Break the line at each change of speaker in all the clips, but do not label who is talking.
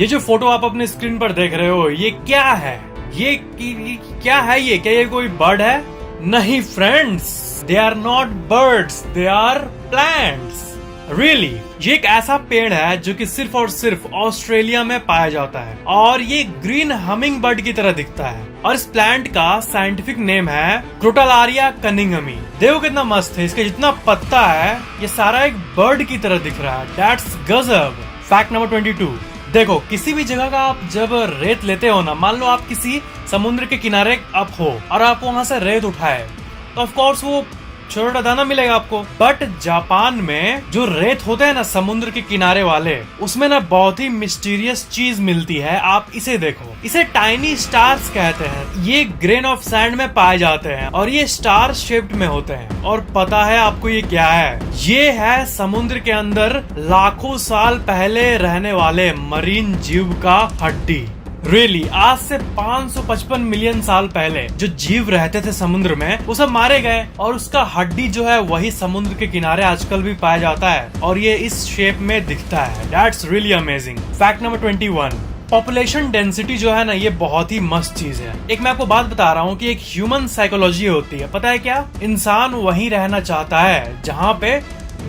ये जो फोटो आप अपने स्क्रीन पर देख रहे हो, ये क्या है? ये क्या है? ये क्या ये कोई बर्ड है? नहीं friends, they are not birds, they are plants. Really ये एक ऐसा पेड़ है जो कि सिर्फ और सिर्फ ऑस्ट्रेलिया में पाया जाता है और ये ग्रीन हमिंग बर्ड की तरह दिखता है। और इस प्लांट का साइंटिफिक नेम है क्रोटालारिया कनिंगहमी। देखो कितना मस्त है, इसका जितना पत्ता है ये सारा एक बर्ड की तरह दिख रहा है। दैट्स गजब। फैक्ट नंबर 22, देखो किसी भी जगह का आप जब रेत लेते हो ना, मान लो आप किसी समुद्र के किनारे आप हो और आप वहां से रेत उठाए तो ऑफ कोर्स वो छोटा दाना मिलेगा आपको। बट जापान में जो रेत होते हैं ना समुद्र के किनारे वाले, उसमें ना बहुत ही मिस्टीरियस चीज मिलती है। आप इसे देखो, इसे टाइनी स्टार्स कहते हैं। ये ग्रेन ऑफ सैंड में पाए जाते हैं और ये स्टार शेप्ड में होते हैं। और पता है आपको ये क्या है? ये है समुद्र के अंदर लाखों साल पहले रहने वाले मरीन जीव का हड्डी। रियली आज से 555 मिलियन साल पहले जो जीव रहते थे समुद्र में, वो सब मारे गए और उसका हड्डी जो है वही समुद्र के किनारे आजकल भी पाया जाता है और ये इस शेप में दिखता है। That's really amazing. Fact number 21, population density जो है ना, ये बहुत ही मस्त चीज है। एक मैं आपको बात बता रहा हूँ कि एक ह्यूमन साइकोलॉजी होती है। पता है क्या? इंसान वहीं रहना चाहता है जहाँ पे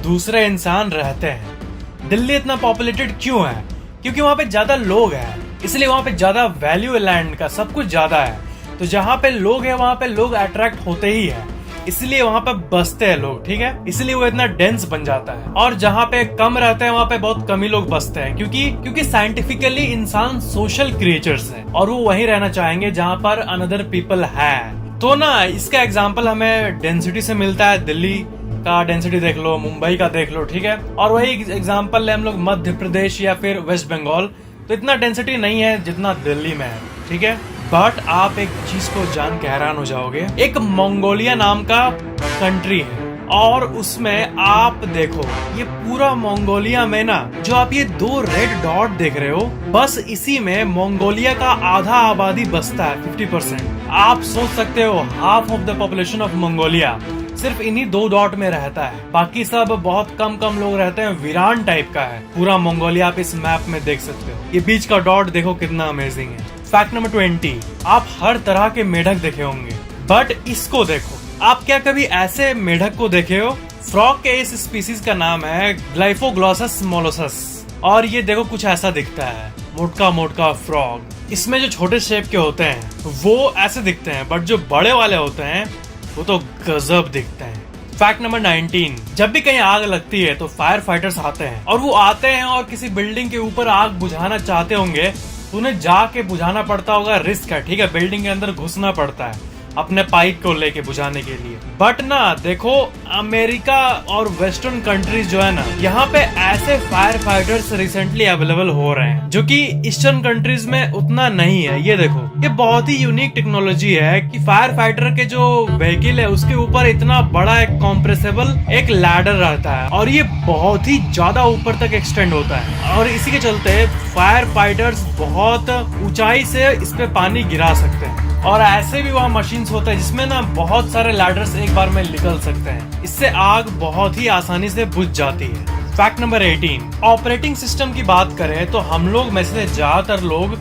दूसरे इंसान रहते हैं। दिल्ली इतना पॉपुलेटेड क्यों है? क्योंकि वहाँ पे ज्यादा लोग हैं, इसलिए वहाँ पे ज्यादा वैल्यू है लैंड का, सब कुछ ज्यादा है। तो जहाँ पे लोग हैं वहाँ पे लोग अट्रैक्ट होते ही है, इसलिए वहाँ पे बसते हैं लोग, ठीक है? इसलिए वो इतना डेंस बन जाता है। और जहाँ पे कम रहते हैं वहाँ पे बहुत कम ही लोग बसते हैं, क्योंकि साइंटिफिकली इंसान सोशल क्रिएचर्स हैं और वो वहीं रहना चाहेंगे जहाँ पर अनदर पीपल है। तो ना इसका एग्जाम्पल हमें डेंसिटी से मिलता है। दिल्ली का डेंसिटी देख लो, मुंबई का देख लो, ठीक है? और वही एग्जाम्पल ले हम लोग मध्य प्रदेश या फिर वेस्ट बंगाल, तो इतना डेंसिटी नहीं है जितना दिल्ली में है, ठीक है? बट आप एक चीज को जान के हैरान हो जाओगे, एक मंगोलिया नाम का कंट्री है और उसमें आप देखो ये पूरा मंगोलिया में ना, जो आप ये 2 रेड डॉट देख रहे हो, बस इसी में मंगोलिया का आधा आबादी बसता है, 50%। आप सोच सकते हो half of the population of Mongolia सिर्फ इन्हीं 2 डॉट में रहता है, बाकी सब बहुत कम लोग रहते हैं। वीरान टाइप का है पूरा मंगोलिया, आप इस मैप में देख सकते हो। ये बीच का डॉट देखो कितना अमेजिंग है। फैक्ट नंबर 20, आप हर तरह के मेढक देखे होंगे, बट इसको देखो। आप क्या कभी ऐसे मेढक को देखे हो? फ्रॉग के इस स्पीसीज का नाम है ग्लाइफोग्लॉसस मोलोसस और ये देखो कुछ ऐसा दिखता है, मोटका फ्रॉग। इसमें जो छोटे शेप के होते हैं वो ऐसे दिखते हैं, बट जो बड़े वाले होते हैं वो तो गजब दिखते हैं। फैक्ट नंबर 19, जब भी कहीं आग लगती है तो फायर फाइटर्स आते हैं और वो आते हैं और किसी बिल्डिंग के ऊपर आग बुझाना चाहते होंगे तो उन्हें जाके बुझाना पड़ता होगा, रिस्क है, ठीक है? बिल्डिंग के अंदर घुसना पड़ता है अपने पाइप को लेके बुझाने के लिए। बट ना देखो अमेरिका और वेस्टर्न कंट्रीज जो है ना, यहाँ पे ऐसे फायर फाइटर्स रिसेंटली अवेलेबल हो रहे हैं जो कि ईस्टर्न कंट्रीज में उतना नहीं है। ये देखो, ये बहुत ही यूनिक टेक्नोलॉजी है कि फायर फाइटर के जो व्हीकल है उसके ऊपर इतना बड़ा एक कॉम्प्रेसेबल एक लैडर रहता है और ये बहुत ही ज्यादा ऊपर तक एक्सटेंड होता है और इसी के चलते फायर फाइटर्स बहुत ऊंचाई से इस पे पानी गिरा सकते हैं। और ऐसे भी वहाँ मशीन्स होते हैं जिसमें ना बहुत सारे लैडर्स एक बार में निकल सकते हैं, इससे आग बहुत ही आसानी से बुझ जाती है। फैक्ट नंबर 18, ऑपरेटिंग सिस्टम की बात करें तो हम लोग में से ज्यादातर लोग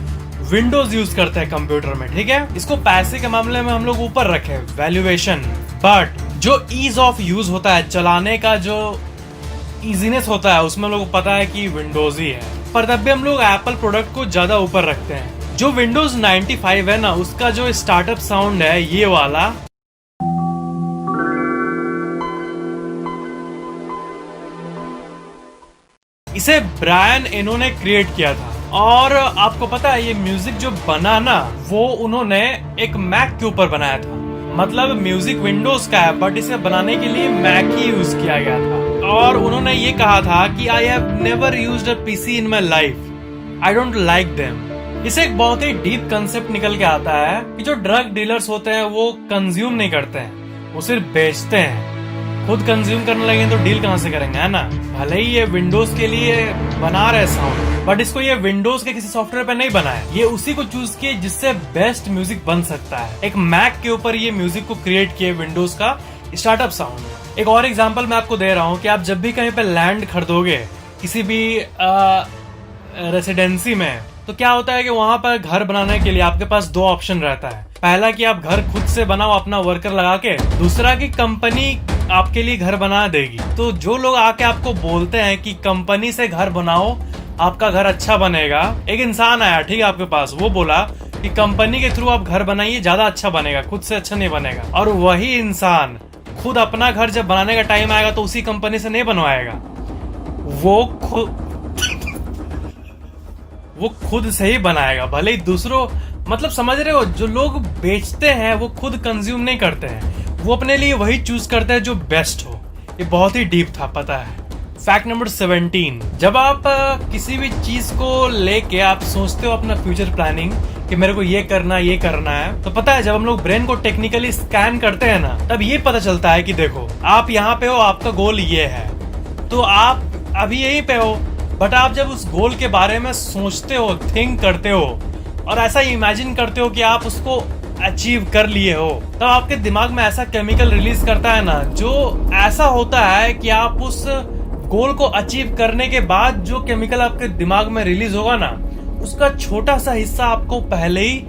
विंडोज यूज करते हैं कंप्यूटर में, ठीक है? इसको पैसे के मामले में हम लोग ऊपर रखे, वैल्यूएशन। बट जो ईज ऑफ यूज होता है, चलाने का जो इजीनेस होता है, उसमें हम लोग को पता है कि विंडोज ही है। पर तब भी हम लोग एप्पल प्रोडक्ट को ज्यादा ऊपर रखते हैं। जो विंडोज 95 है ना, उसका जो स्टार्टअप साउंड है ये वाला, इसे ब्रायन एनो ने क्रिएट किया था। और आपको पता है ये म्यूजिक जो बना ना, वो उन्होंने एक मैक के ऊपर बनाया था। मतलब म्यूजिक विंडोज का है बट इसे बनाने के लिए मैक ही यूज किया गया था। और उन्होंने ये कहा था कि I have never used a PC in my life, I don't like them. इसे एक बहुत ही डीप कंसेप्ट निकल के आता है कि जो ड्रग डीलर्स होते हैं वो कंज्यूम नहीं करते हैं, वो सिर्फ बेचते हैं। खुद कंज्यूम करने लगे तो डील कहाँ से करेंगे, है ना? भले ही ये विंडोज के लिए बना रहे साउंड, बट इसको ये विंडोज के किसी सॉफ्टवेयर पे नहीं बनाया, ये उसी को चूज किए जिससे बेस्ट म्यूजिक बन सकता है। एक मैक के ऊपर ये म्यूजिक को क्रिएट किए, विंडोज का स्टार्टअप साउंड। एक और एग्जांपल मैं आपको दे रहा हूँ कि आप जब भी कहीं पे लैंड खरीदोगे किसी भी रेसिडेंसी में, तो क्या होता है कि वहां पर घर बनाने के लिए आपके पास दो ऑप्शन रहता है। पहला कि आप घर खुद से बनाओ अपना वर्कर लगा के, दूसरा कि कंपनी आपके लिए घर बना देगी। तो जो लोग आके आपको बोलते हैं कि कंपनी से घर बनाओ आपका घर अच्छा बनेगा, एक इंसान आया ठीक है आपके पास, वो बोला कि कंपनी के थ्रू आप घर बनाइए ज्यादा अच्छा बनेगा, खुद से अच्छा नहीं बनेगा। और वही इंसान खुद अपना घर जब बनाने का टाइम आएगा तो उसी कंपनी से नहीं बनवाएगा, वो खुद से ही बनाएगा। भले ही दूसरों, मतलब समझ रहे हो, जो लोग बेचते हैं वो खुद कंज्यूम नहीं करते हैं, वो अपने लिए वही चूज करते हैं जो बेस्ट हो। ये बहुत ही डीप था, पता है। फैक्ट नंबर 17, जब आप किसी भी चीज को लेके आप सोचते हो अपना फ्यूचर प्लानिंग कि मेरे को ये करना है, तो पता है जब हम लोग ब्रेन को टेक्निकली स्कैन करते हैं ना, तब ये पता चलता है कि देखो आप यहाँ पे हो, आपका गोल ये है, तो आप अभी यहीं पे हो, बट आप जब उस गोल के बारे में सोचते हो, थिंक करते हो और ऐसा इमेजिन करते हो कि आप उसको अचीव कर लिए हो, तब आपके दिमाग में ऐसा केमिकल रिलीज करता है ना, जो ऐसा होता है कि आप उस गोल को अचीव करने के बाद जो केमिकल आपके दिमाग में रिलीज होगा ना, उसका छोटा सा हिस्सा आपको पहले ही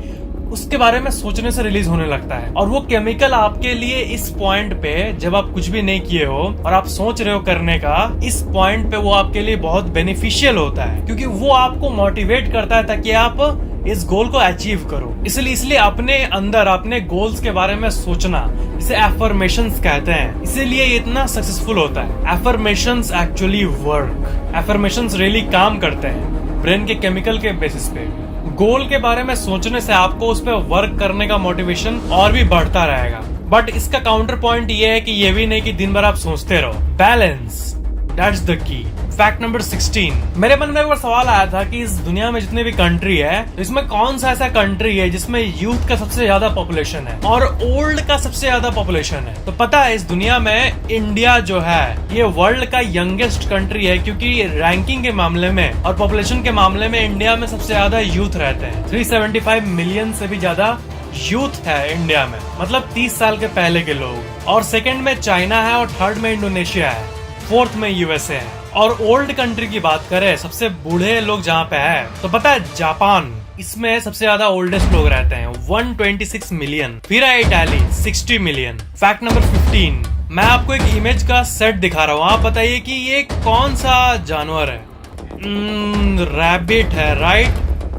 उसके बारे में सोचने से रिलीज होने लगता है। और वो केमिकल आपके लिए इस पॉइंट पे, जब आप कुछ भी नहीं किए हो और आप सोच रहे हो करने का, इस पॉइंट पे वो आपके लिए बहुत बेनिफिशियल होता है, क्योंकि वो आपको मोटिवेट करता है ताकि आप इस गोल को अचीव करो। इसलिए अपने अंदर अपने गोल्स के बारे में सोचना, इसे एफर्मेशंस कहते हैं, इसीलिए ये इतना सक्सेसफुल होता है। Affirmations actually work, affirmations really काम करते हैं ब्रेन के केमिकल के बेसिस पे। गोल के बारे में सोचने से आपको उस पर वर्क करने का मोटिवेशन और भी बढ़ता रहेगा। बट इसका काउंटर पॉइंट ये है कि ये भी नहीं कि दिन भर आप सोचते रहो। Balance, that's the key. Fact number 16, मेरे मन में एक बार सवाल आया था कि इस दुनिया में जितने भी कंट्री है, तो इसमें कौन सा ऐसा कंट्री है जिसमें यूथ का सबसे ज्यादा पॉपुलेशन है और ओल्ड का सबसे ज्यादा पॉपुलेशन है। तो पता है इस दुनिया में इंडिया जो है ये वर्ल्ड का यंगेस्ट कंट्री है, क्योंकि रैंकिंग के मामले में और पॉपुलेशन के मामले में इंडिया में सबसे ज्यादा यूथ रहते हैं। 375 मिलियन से भी ज्यादा यूथ है इंडिया में, मतलब 30 साल के पहले के लोग। और सेकंड में चाइना है और थर्ड में इंडोनेशिया है, फोर्थ में यूएसए है। और ओल्ड कंट्री की बात करें, सबसे बूढ़े लोग जहाँ पे है, तो पता है जापान, इसमें सबसे ज्यादा ओल्डेस्ट लोग रहते हैं, 126 मिलियन। फिर है इटाली, 60 मिलियन। फैक्ट नंबर 15, मैं आपको एक इमेज का सेट दिखा रहा हूँ, आप बताइए कि ये कौन सा जानवर है। रैबिट है, राइट।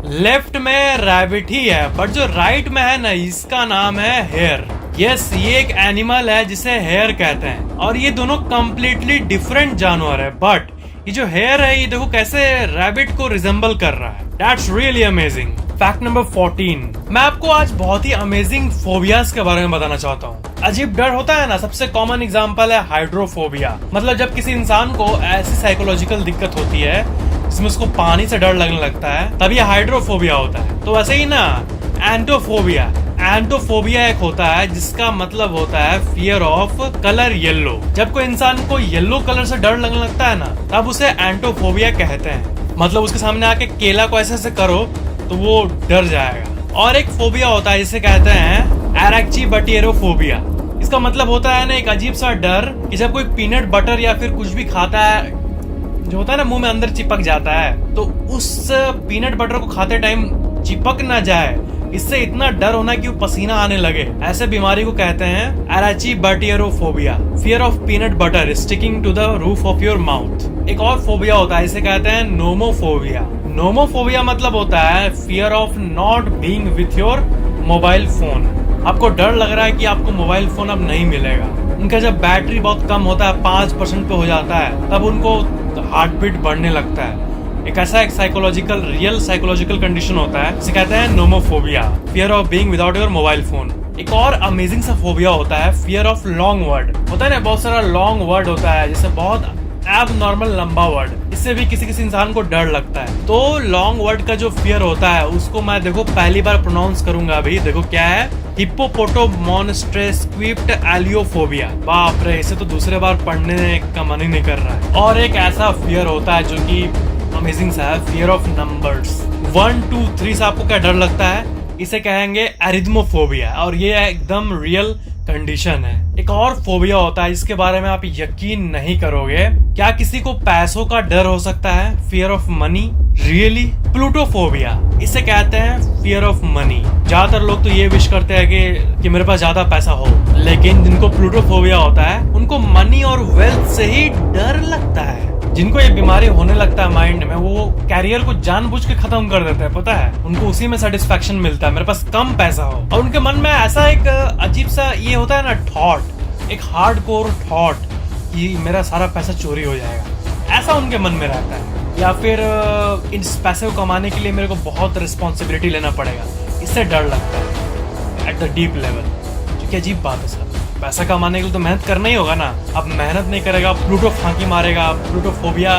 लेफ्ट में रैबिट ही है, बट जो राइट में है ना, इसका नाम है हेयर। यस, ये एक एनिमल है जिसे हेयर कहते हैं, और ये दोनों कम्प्लीटली डिफरेंट जानवर है। बट ये जो हेयर है, ये देखो कैसे रैबिट को रिजेंबल कर रहा है। That's really amazing. Fact number 14, मैं आपको आज बहुत ही अमेजिंग फोबियाज के बारे में बताना चाहता हूँ। अजीब डर होता है ना, सबसे कॉमन एग्जांपल है हाइड्रोफोबिया। मतलब जब किसी इंसान को ऐसी साइकोलॉजिकल दिक्कत होती है जिसमें उसको पानी से डर लगने लगता है, तब ये हाइड्रोफोबिया होता है। तो वैसे ही ना एंटोफोबिया, एंटोफोबिया एक होता है जिसका मतलब होता है फियर ऑफ कलर येलो। जब कोई इंसान को येलो कलर से डर लगने लगता है ना, तब उसे एंटोफोबिया कहते हैं। मतलब उसके सामने आके केला को ऐसे करो तो वो डर जाएगा। और एक फोबिया होता है जिसे कहते हैं एरेक्चीबैक्टेरियोफोबिया। इसका मतलब होता है ना एक अजीब सा डर कि जब कोई पीनट बटर या फिर कुछ भी खाता है, जो होता है ना मुंह में अंदर चिपक जाता है, तो उस पीनट बटर को खाते टाइम चिपक ना जाए, इससे इतना डर होना कि वो पसीना आने लगे, ऐसे बीमारी को कहते हैं arachibutyrophobia, fear of peanut butter sticking to the roof of your mouth. एक और फोबिया होता है, इसे कहते हैं नोमोफोबिया। नोमोफोबिया मतलब होता है fear of not being with your mobile phone. आपको डर लग रहा है कि आपको मोबाइल फोन अब नहीं मिलेगा। उनका जब बैटरी बहुत कम होता है, 5% पे हो जाता है, तब उनको हार्ट बीट बढ़ने लगता है। एक ऐसा एक रियल साइकोलॉजिकल कंडीशन होता है, जिसे कहते हैं nomophobia, fear of being without your mobile phone. एक और अमेजिंग सा फोबिया होता है फियर ऑफ लॉन्ग वर्ड। होता है ना, बहुत सारा लॉन्ग वर्ड होता है, जैसे बहुत एबनॉर्मल लंबा वर्ड, इससे भी किसी इंसान को डर लगता है। तो लॉन्ग वर्ड का जो फियर होता है, उसको मैं देखो पहली बार प्रोनाउंस करूंगा अभी, देखो क्या है, हिप्पोपोटामोन्स्ट्रेस्क्विप्ट एलियोफोबिया। बाप रे, इसे तो दूसरे बार पढ़ने का मन ही नहीं कर रहा है। और एक ऐसा फियर होता है जो कि अमेजिंग सा है, फियर ऑफ नंबर्स। 1 2 3 से आपको क्या डर लगता है, इसे कहेंगे एरिथमोफोबिया। और ये एकदम रियल कंडीशन है। एक और फोबिया होता है जिसके बारे में आप यकीन नहीं करोगे। क्या किसी को पैसों का डर हो सकता है? Fear of money. रियली? प्लूटोफोबिया, इसे कहते हैं फियर ऑफ मनी। ज्यादातर लोग तो ये विश करते हैं कि मेरे पास ज्यादा पैसा हो, लेकिन जिनको प्लूटोफोबिया होता है उनको मनी और वेल्थ से ही डर लगता है। जिनको ये बीमारी होने लगता है माइंड में, वो कैरियर को जानबूझ के खत्म कर देते हैं। पता है, उनको उसी में सेटिस्फेक्शन मिलता है, मेरे पास कम पैसा हो। और उनके मन में ऐसा एक अजीब सा ये होता है ना थॉट, एक हार्डकोर थॉट कि मेरा सारा पैसा चोरी हो जाएगा, ऐसा उनके मन में रहता है। या फिर इन पैसे को कमाने के लिए मेरे को बहुत रिस्पॉन्सिबिलिटी लेना पड़ेगा, इससे डर लगता है एट द डीप लेवल। जो कि अजीब बात है सर, पैसा कमाने के लिए तो मेहनत करना ही होगा ना। अब मेहनत नहीं करेगा, प्लूटो फांकी मारेगा, प्लूटोफोबिया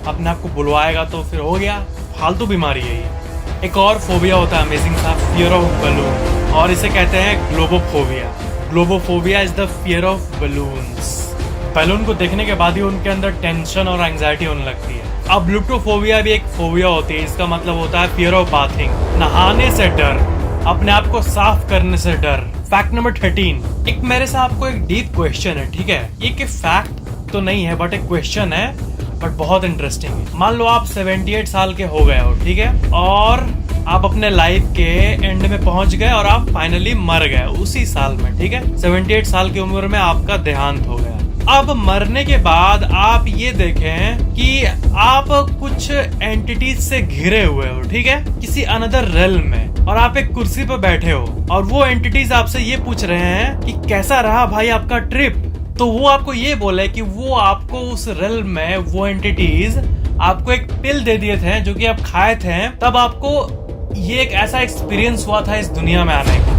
अपने आप को बुलवाएगा, तो फिर हो गया, फालतू बीमारी है ये। एक और फोबिया होता है अमेजिंग सा, फियर ऑफ बलून, और इसे कहते हैं globophobia. Globophobia is the fear of balloons. Balloon को देखने के बाद ही उनके अंदर टेंशन और एंजाइटी होने लगती है। अब ब्लूटोफोबिया भी एक फोबिया होती है, इसका मतलब होता है फियर ऑफ बाथिंग, नहाने से डर, अपने आप को साफ करने से डर। फैक्ट नंबर 13, एक मेरे से आपको एक डीप क्वेश्चन है, ठीक है? ये कि फैक्ट तो नहीं है बट एक क्वेश्चन है, बट बहुत इंटरेस्टिंग है। मान लो आप 78 साल के हो गए हो, ठीक है, और आप अपने लाइफ के एंड में पहुंच गए और आप फाइनली मर गए उसी साल में, ठीक है? 78 साल की उम्र में आपका देहांत हो गया। अब मरने के बाद आप ये देखें कि आप कुछ एंटिटीज से घिरे हुए हो, ठीक है, किसी अनदर रेल्म में, और आप एक कुर्सी पर बैठे हो और वो एंटिटीज आपसे ये पूछ रहे हैं कि कैसा रहा भाई आपका ट्रिप। तो वो आपको ये बोले कि वो आपको उस रेल्म में वो एंटिटीज आपको एक पिल दे दिए थे जो कि आप खाए थे, तब आपको ये एक ऐसा एक्सपीरियंस हुआ था इस दुनिया में आने का।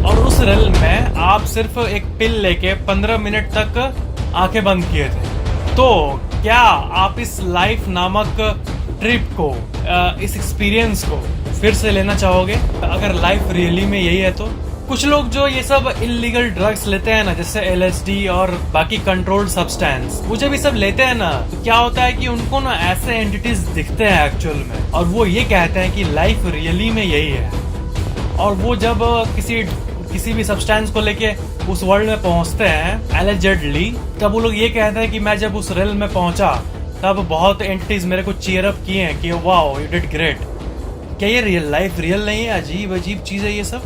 और उस रेल्म में आप सिर्फ एक पिल लेके 15 मिनट तक आंखें बंद किए थे। तो क्या आप इस लाइफ नामक ट्रिप को, इस एक्सपीरियंस को फिर से लेना चाहोगे अगर लाइफ रियली में यही है? तो कुछ लोग जो ये सब इलीगल ड्रग्स लेते हैं ना, जैसे LSD और बाकी कंट्रोल्ड सब्सटेंस, वो जब ये सब लेते हैं ना, तो क्या होता है कि उनको ना ऐसे एंटिटीज दिखते हैं एक्चुअल में, और वो ये कहते हैं कि लाइफ रियली में यही है। और वो जब किसी भी सब्सटेंस को लेके उस वर्ल्ड में पहुंचते हैं एलिजेडली, तब वो लोग ये कहते हैं कि मैं जब उस रेल में पहुंचा तब बहुत एंटिटीज मेरे को चीयर अप किए हैं कि वाओ यू डिड ग्रेट। क्या ये रियल लाइफ रियल नहीं है? अजीब अजीब चीज है ये सब।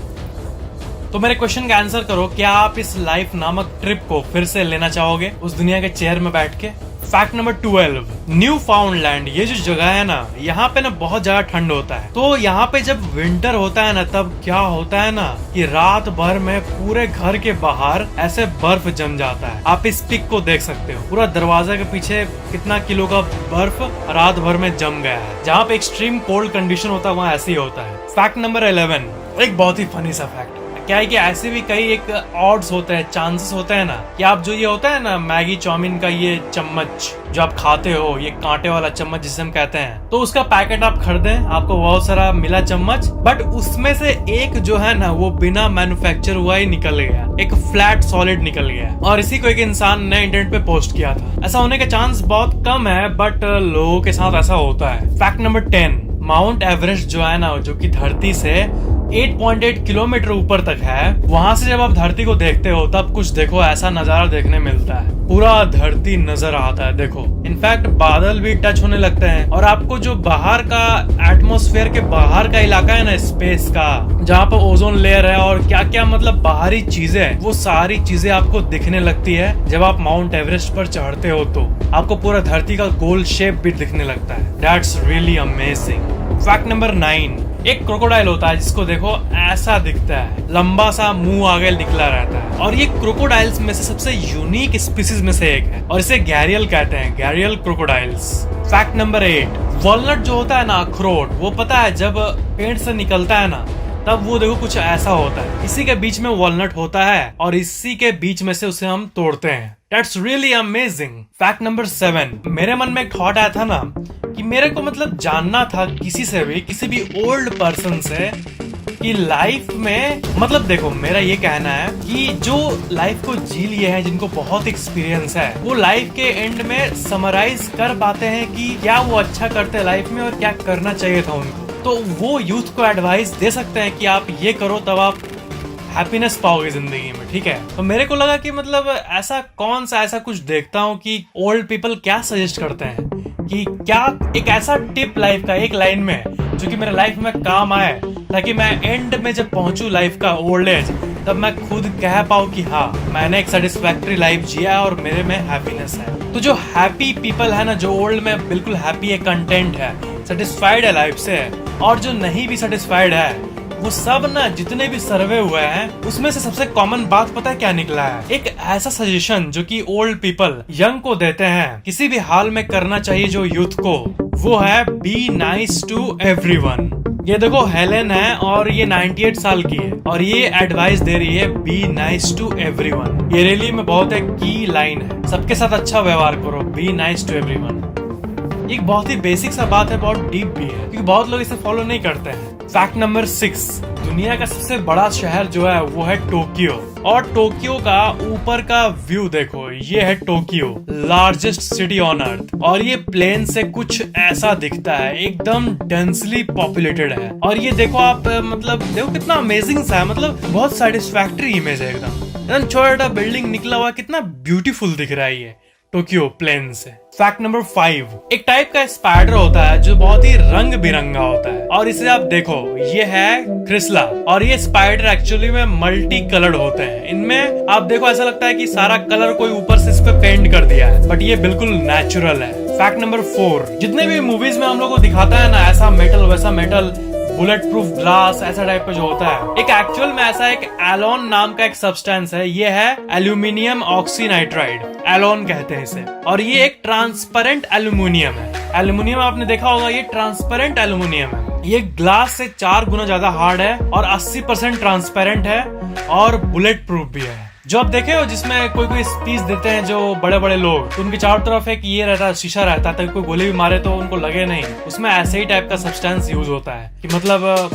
तो मेरे क्वेश्चन का आंसर करो, क्या आप इस लाइफ नामक ट्रिप को फिर से लेना चाहोगे उस दुनिया के चेयर में बैठ के? फैक्ट नंबर 12, न्यू फाउंडलैंड, ये जो जगह है ना, यहाँ पे ना बहुत ज्यादा ठंड होता है। तो यहाँ पे जब विंटर होता है ना, तब क्या होता है ना कि रात भर में पूरे घर के बाहर ऐसे बर्फ जम जाता है। आप इस पिक को देख सकते हो, पूरा दरवाजा के पीछे कितना किलो का बर्फ रात भर में जम गया है। जहाँ पे एक्सट्रीम कोल्ड कंडीशन होता है वहाँ ऐसे ही होता है। फैक्ट नंबर 11, एक बहुत ही फनी सा फैक्ट। क्या है कि ऐसे भी कई एक ऑड्स होते हैं, चांसेस होते हैं ना, कि आप जो ये होता है ना मैगी चाउमीन का ये चम्मच जो आप खाते हो, ये कांटे वाला चम्मच जिसे हम कहते हैं, तो उसका पैकेट आप खरीदें, आपको बहुत सारा मिला चम्मच, बट उसमें से एक जो है ना वो बिना मैन्युफैक्चर हुआ ही निकल गया, एक फ्लैट सॉलिड निकल गया, और इसी को एक इंसान ने इंटरनेट पे पोस्ट किया था। ऐसा होने का चांस बहुत कम है, बट लोगों के साथ ऐसा होता है। फैक्ट नंबर 10, माउंट एवरेस्ट जो है ना, जो कि धरती से 8.8 किलोमीटर ऊपर तक है, वहां से जब आप धरती को देखते हो तब कुछ देखो ऐसा नजारा देखने मिलता है, पूरा धरती नजर आता है। देखो इनफैक्ट बादल भी टच होने लगते हैं, और आपको जो बाहर का एटमॉस्फेयर के बाहर का इलाका है ना, स्पेस का, जहाँ पर ओजोन लेयर है और क्या क्या मतलब बाहरी चीजें, वो सारी चीजें आपको दिखने लगती है। जब आप माउंट एवरेस्ट पर चढ़ते हो तो आपको पूरा धरती का गोल शेप भी दिखने लगता है। That's really amazing. Fact number 9, एक क्रोकोडाइल होता है जिसको देखो ऐसा दिखता है, लंबा सा मुंह आगे निकला रहता है, और ये क्रोकोडाइल्स में से सबसे यूनिक स्पीसीज में से एक है, और इसे गैरियल कहते हैं, gharial crocodiles. Fact number 8, walnut जो होता है ना, अखरोट, वो पता है जब पेड़ से निकलता है ना, तब वो देखो कुछ ऐसा होता है, इसी के बीच में वॉलनट होता है और इसी के बीच में से उसे हम तोड़ते हैं। That's really amazing. Fact number 7, मेरे मन में एक थॉट आया था ना कि मेरे को मतलब जानना था किसी भी ओल्ड पर्सन से कि लाइफ में, मतलब देखो मेरा ये कहना है कि जो लाइफ को जी लिए हैं, जिनको बहुत एक्सपीरियंस है, वो लाइफ के एंड में समराइज कर पाते हैं कि क्या वो अच्छा करते हैं लाइफ में और क्या करना चाहिए था उनको। तो वो यूथ को एडवाइस दे सकते हैं कि आप ये करो तब आप हैप्पीनेस पाओगे जिंदगी में, ठीक है। तो मेरे को लगा कि मतलब ऐसा कौन सा ऐसा कुछ देखता हूँ कि ओल्ड पीपल क्या सजेस्ट करते हैं, कि क्या एक ऐसा टिप लाइफ का एक लाइन में जो कि मेरे लाइफ में काम आए, ताकि मैं एंड में जब पहुंचू लाइफ का ओल्ड एज, तब मैं खुद कह पाऊँ कि हाँ मैंने एक सेटिस्फैक्टरी लाइफ जिया और मेरे में हैप्पीनेस है। तो जो हैप्पी पीपल है ना, जो ओल्ड में बिल्कुल हैप्पी है, कंटेंट है, सेटिस्फाइड है लाइफ से, और जो नहीं भी सेटिस्फाइड है, वो सब ना जितने भी सर्वे हुए हैं उसमें से सबसे कॉमन बात पता है क्या निकला है? एक ऐसा सजेशन जो कि ओल्ड पीपल यंग को देते हैं किसी भी हाल में करना चाहिए जो यूथ को, वो है बी नाइस टू एवरीवन। ये देखो हेलेन है और ये 98 साल की है और ये एडवाइस दे रही है बी नाइस टू एवरीवन। ये रियली में बहुत एक की लाइन है, सबके साथ अच्छा व्यवहार करो, बी नाइस टू एवरीवन। एक बहुत ही बेसिक सा बात है, बहुत डीप भी है, क्योंकि बहुत लोग इसे फॉलो नहीं करते हैं। फैक्ट नंबर 6, दुनिया का सबसे बड़ा शहर जो है वो है टोक्यो, और टोक्यो का ऊपर का व्यू देखो, ये है Tokyo, largest city on earth, और ये प्लेन से कुछ ऐसा दिखता है, एकदम डेंसली पॉपुलेटेड है। और ये देखो आप, मतलब देखो कितना अमेजिंग सा है, मतलब बहुत सेटिस्फैक्टरी इमेज है, एकदम छोटा बिल्डिंग निकला हुआ, कितना ब्यूटीफुल दिख रहा है ये टोक्यो प्लेन से। फैक्ट नंबर 5, एक टाइप का स्पाइडर होता है जो बहुत ही रंग बिरंगा होता है, और इसे आप देखो, ये है क्रिसला, और ये स्पाइडर एक्चुअली में मल्टी कलर्ड होते हैं। इनमें आप देखो ऐसा लगता है कि सारा कलर कोई ऊपर से इस पे पेंट कर दिया है, बट ये बिल्कुल नेचुरल है। फैक्ट नंबर 4, जितने भी मूवीज में हम लोग को दिखाता है ना, ऐसा मेटल वैसा मेटल, बुलेट प्रूफ ग्लास, ऐसा टाइप का जो होता है, एक एक्चुअल में ऐसा एक एलोन नाम का एक सब्सटेंस है, ये है एल्यूमिनियम ऑक्सीनाइट्राइड, एलोन कहते हैं इसे, और ये एक ट्रांसपेरेंट एल्यूमिनियम है। एल्यूमिनियम आपने देखा होगा, ये ट्रांसपेरेंट एल्यूमिनियम है, ये ग्लास से 4 गुना ज्यादा हार्ड है और 80% ट्रांसपेरेंट है और बुलेट प्रूफ भी है। जो आप देखे हो जिसमें कोई स्पीच देते हैं जो बड़े बड़े लोग, तो उनके चारों तरफ एक ये रहता है, शीशा रहता है, ताकि कोई गोली भी मारे तो उनको लगे नहीं। उसमें ऐसे ही टाइप का सब्सटेंस यूज होता है कि मतलब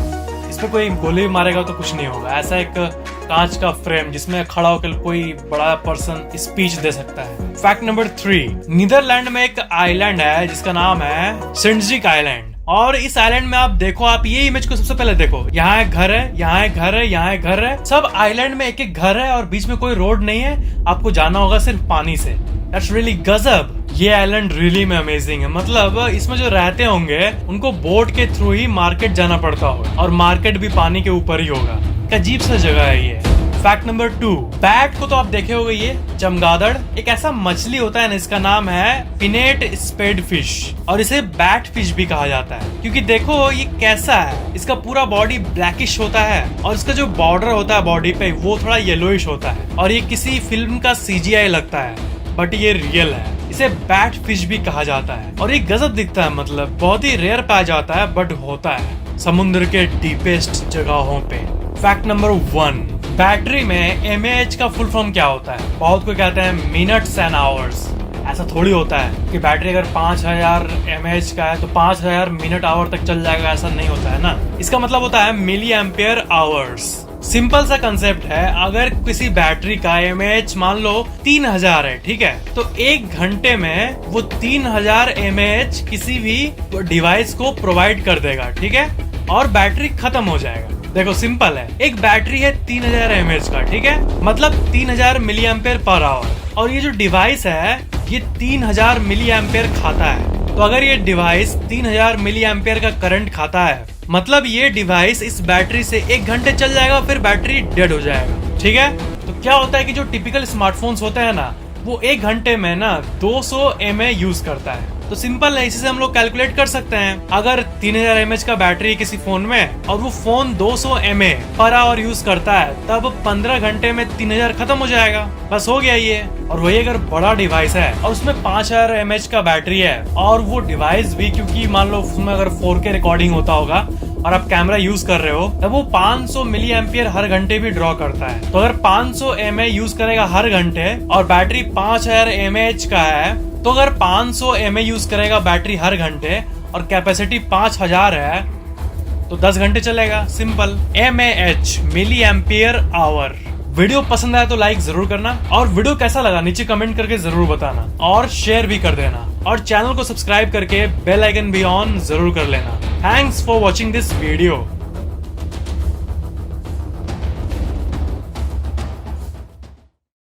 इस पे कोई गोली भी मारेगा तो कुछ नहीं होगा। ऐसा एक कांच का फ्रेम जिसमें खड़ा होकर कोई बड़ा पर्सन स्पीच दे सकता है। फैक्ट नंबर 3, नीदरलैंड में एक आइलैंड है जिसका नाम है सिंड्जिक आइलैंड, और इस आइलैंड में आप देखो, आप ये इमेज को सबसे पहले देखो, यहाँ एक घर है, यहाँ एक घर है, यहाँ एक घर है, सब आइलैंड में एक एक घर है और बीच में कोई रोड नहीं है, आपको जाना होगा सिर्फ पानी से। दैट्स रियली गजब। ये आइलैंड रियली में अमेजिंग है, मतलब इसमें जो रहते होंगे उनको बोट के थ्रू ही मार्केट जाना पड़ता होगा, और मार्केट भी पानी के ऊपर ही होगा। अजीब सा जगह है ये। फैक्ट नंबर 2, बैट को तो आप देखे होंगे, ये चमगादड़ एक ऐसा मछली होता है ना, इसका नाम है पिनेट स्पेड फिश, और इसे बैट फिश भी कहा जाता है, क्योंकि देखो ये कैसा है, इसका पूरा बॉडी ब्लैकिश होता है और इसका जो बॉर्डर होता है बॉडी पे वो थोड़ा येलोइश होता है, और ये किसी फिल्म का CGI लगता है, बट ये रियल है। इसे बैट फिश भी कहा जाता है, और ये गजब दिखता है, मतलब बहुत ही रेयर पाया जाता है, बट होता है समुद्र के डीपेस्ट जगहों पे। फैक्ट नंबर 1, बैटरी में mAh का फुल फॉर्म क्या होता है? बहुत कोई कहते हैं मिनट्स एंड आवर्स। ऐसा थोड़ी होता है कि बैटरी अगर 5000 mAh का है तो 5000 मिनट आवर तक चल जाएगा, ऐसा नहीं होता है ना। इसका मतलब होता है मिली एम्पियर आवर्स। सिंपल सा कंसेप्ट है, अगर किसी बैटरी का mAh मान लो 3000 है, ठीक है, तो 1 घंटे में वो 3000 mAh किसी भी डिवाइस को प्रोवाइड कर देगा, ठीक है, और बैटरी खत्म हो जाएगा। देखो सिंपल है, एक बैटरी है 3000 mAh का, ठीक है, मतलब 3000 मिली एम्पेयर पर आवर, और ये जो डिवाइस है ये 3000 मिली एम्पेयर खाता है। तो अगर ये डिवाइस 3000 मिली एम्पेयर का करंट खाता है, मतलब ये डिवाइस इस बैटरी से 1 घंटे चल जाएगा, फिर बैटरी डेड हो जाएगा, ठीक है। तो क्या होता है कि जो टिपिकल स्मार्टफोन्स होते हैं ना, वो 1 घंटे में ना 200 mAh यूज करता है। तो सिंपल है, इसी से हम लोग कैलकुलेट कर सकते हैं, अगर 3000 mAh का बैटरी किसी फोन में और वो phone 200 mAh per hour use करता है, तब 15 घंटे में 3000 खत्म हो जाएगा, बस हो गया ये। और वही अगर बड़ा डिवाइस है और उसमें 5000 mAh का बैटरी है, और वो डिवाइस भी, क्योंकि मान लो उसमें अगर 4K रिकॉर्डिंग होता होगा और आप कैमरा यूज कर रहे हो, तब वो 500 मिली एम्पियर हर घंटे भी ड्रॉ करता है। तो अगर 500 mAh यूज करेगा हर घंटे और बैटरी 5000 mAh का है, तो अगर 500 mAh यूज करेगा बैटरी हर घंटे और कैपेसिटी 5000 है, तो 10 घंटे चलेगा। Simple, mAh milli ampere hour. Video पसंद आया तो लाइक जरूर करना, और वीडियो कैसा लगा नीचे कमेंट करके जरूर बताना, और शेयर भी कर देना, और चैनल को सब्सक्राइब करके बेल आइकन भी ऑन जरूर कर लेना। Thanks for watching this video.